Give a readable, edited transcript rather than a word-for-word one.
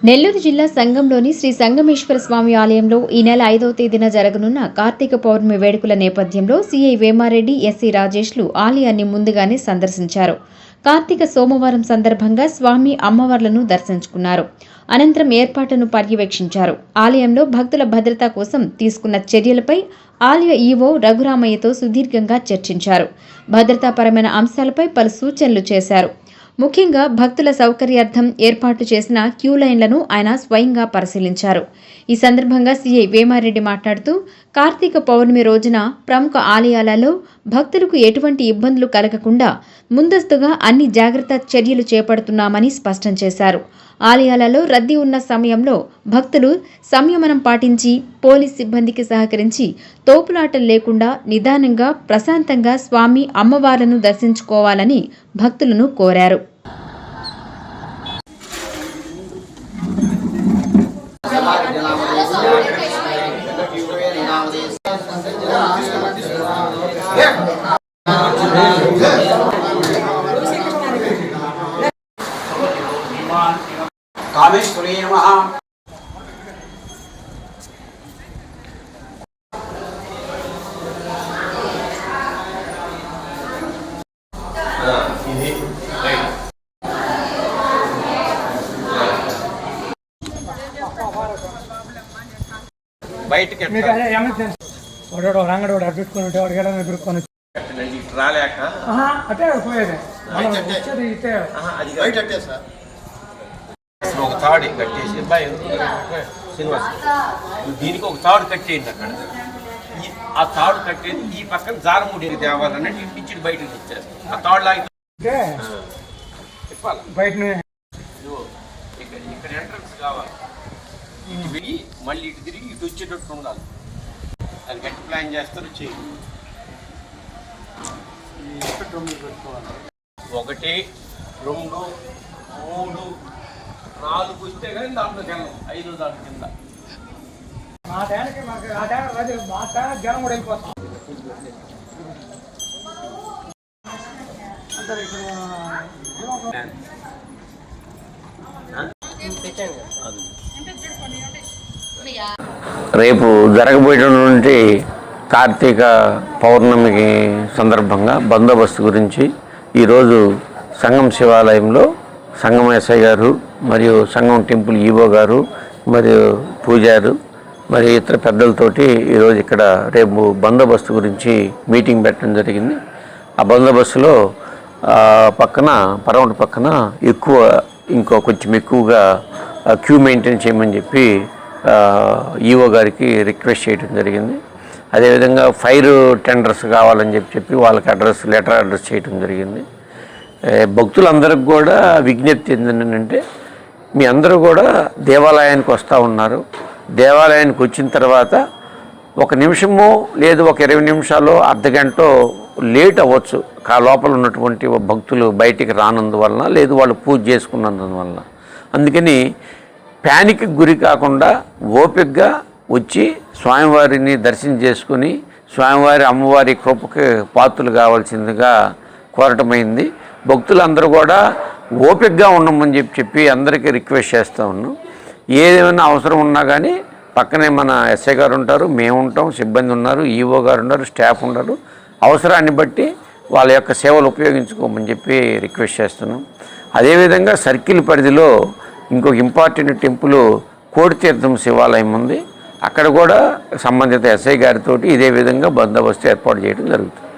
నెల్లూరు జిల్లా సంగంలోని శ్రీ సంగమేశ్వర స్వామి ఆలయంలో ఈ నెల 5వ తేదీన జరగనున్న కార్తీక పౌర్ణమి వేడుకల నేపథ్యంలో సీఐ వేమారెడ్డి, ఎస్సీ రాజేష్లు ఆలయాన్ని ముందుగానే సందర్శించారు. కార్తీక సోమవారం సందర్భంగా స్వామి అమ్మవార్లను దర్శించుకున్నారు. అనంతరం ఏర్పాట్లను పర్యవేక్షించారు. ఆలయంలో భక్తుల భద్రత కోసం తీసుకున్న చర్యలపై ఆలయ ఈవో రఘురామయ్యతో సుదీర్ఘంగా చర్చించారు. భద్రతాపరమైన అంశాలపై పలు సూచనలు చేశారు. ముఖ్యంగా భక్తుల సౌకర్యార్థం ఏర్పాటు చేసిన క్యూ లైన్లను ఆయన స్వయంగా పరిశీలించారు. ఈ సందర్భంగా సీఐ వేమారెడ్డి మాట్లాడుతూ కార్తీక పౌర్ణమి రోజున ప్రముఖ ఆలయాలలో భక్తులకు ఎటువంటి ఇబ్బందులు కలగకుండా ముందస్తుగా అన్ని జాగ్రత్త చర్యలు చేపడుతున్నామని స్పష్టం చేశారు. ఆలయాలలో రద్దీ ఉన్న సమయంలో భక్తులు సంయమనం పాటించి పోలీస్ సిబ్బందికి సహకరించి తోపులాటలు లేకుండా నిదానంగా ప్రశాంతంగా స్వామి అమ్మవార్లను దర్శించుకోవాలని భక్తులను కోరారు. కామేశ్వరీ నమః. బయటికి రంగడు అడ్డుకొని ఎదుర్కొని రాలేక అటే పోయేది వచ్చేది ఇటే ఒక తాడు కట్టేసి శ్రీనివాస్ దీనికి ఒక తాడు కట్టేయండి. అక్కడ ఆ తాడు కట్టేది ఈ పక్కన జారముడి దేవాలన్నట్టు ఇంటించి బయటకు తెచ్చారు. ఆ తాడు లాగి బయట ఇక్కడ ఎంట్రన్స్ కావాలి. ఇటు వెళ్ళి మళ్ళీ ఇటు తిరిగి ఇటు వచ్చేటట్టు ఉండాలి. అది గట్టి ప్లాన్ చేస్తారు. చేయండి. 1 2 3 4 వస్తే కానీ దాంట్లోకి వెళ్ళాం. 5 దాంట్లో కింద మా టైంకి మా టైం జనం కూడా వెళ్ళిపోతాం. రేపు జరగబోయేటువంటి కార్తీక పౌర్ణమికి సందర్భంగా బందోబస్తు గురించి ఈరోజు సంగం శివాలయంలో సంగం ఎస్ఐ గారు మరియు సంగం టెంపుల్ ఈవో గారు మరియు పూజారు మరియు ఇతర పెద్దలతోటి ఈరోజు ఇక్కడ రేపు బందోబస్తు గురించి మీటింగ్ పెట్టడం జరిగింది. ఆ బందోబస్తులో పక్కన పరమటి పక్కన కొంచెం ఎక్కువగా క్యూ మెయింటైన్ చేయమని చెప్పి ఈవో గారికి రిక్వెస్ట్ చేయడం జరిగింది. అదేవిధంగా ఫైర్ టెండర్స్ కావాలని చెప్పి వాళ్ళకి లెటర్ అడ్రస్ చేయడం జరిగింది. భక్తులందరికి కూడా విజ్ఞప్తి ఏంటంటే మీ అందరూ కూడా దేవాలయానికి వస్తూ ఉన్నారు. దేవాలయానికి వచ్చిన తర్వాత 1 నిమిషము లేదు 20 నిమిషాలు అర్ధగంట లేట్ అవ్వచ్చు. లోపల ఉన్నటువంటి భక్తులు బయటికి రానందువలన లేదు వాళ్ళు పూజ చేసుకున్నందువలన. అందుకని ప్యానిక్కి గురి కాకుండా ఓపికగా వచ్చి స్వామివారిని దర్శనం చేసుకుని స్వామివారి అమ్మవారి కృపకి పాత్రలు కావాల్సిందిగా కోరటమైంది. భక్తులందరూ కూడా ఓపికగా ఉండమని చెప్పి అందరికీ రిక్వెస్ట్ చేస్తూ ఉన్నాం. ఏదైనా అవసరం ఉన్నా కానీ పక్కనే మన ఎస్ఐ గారు ఉంటారు, మేము ఉంటాం, సిబ్బంది ఉన్నారు, ఈవో గారు ఉన్నారు, స్టాఫ్ ఉన్నారు. అవసరాన్ని బట్టి వాళ్ళ యొక్క సేవలు ఉపయోగించుకోమని చెప్పి రిక్వెస్ట్ చేస్తున్నాం. అదేవిధంగా సర్కిల్ పరిధిలో ఇంకొక ఇంపార్టెంట్ టెంపుల్ కోటితీర్థం శివాలయం ఉంది. అక్కడ కూడా సంబంధిత ఎస్ఐ గారితో ఇదే విధంగా బందోబస్తు ఏర్పాటు చేయడం జరుగుతుంది.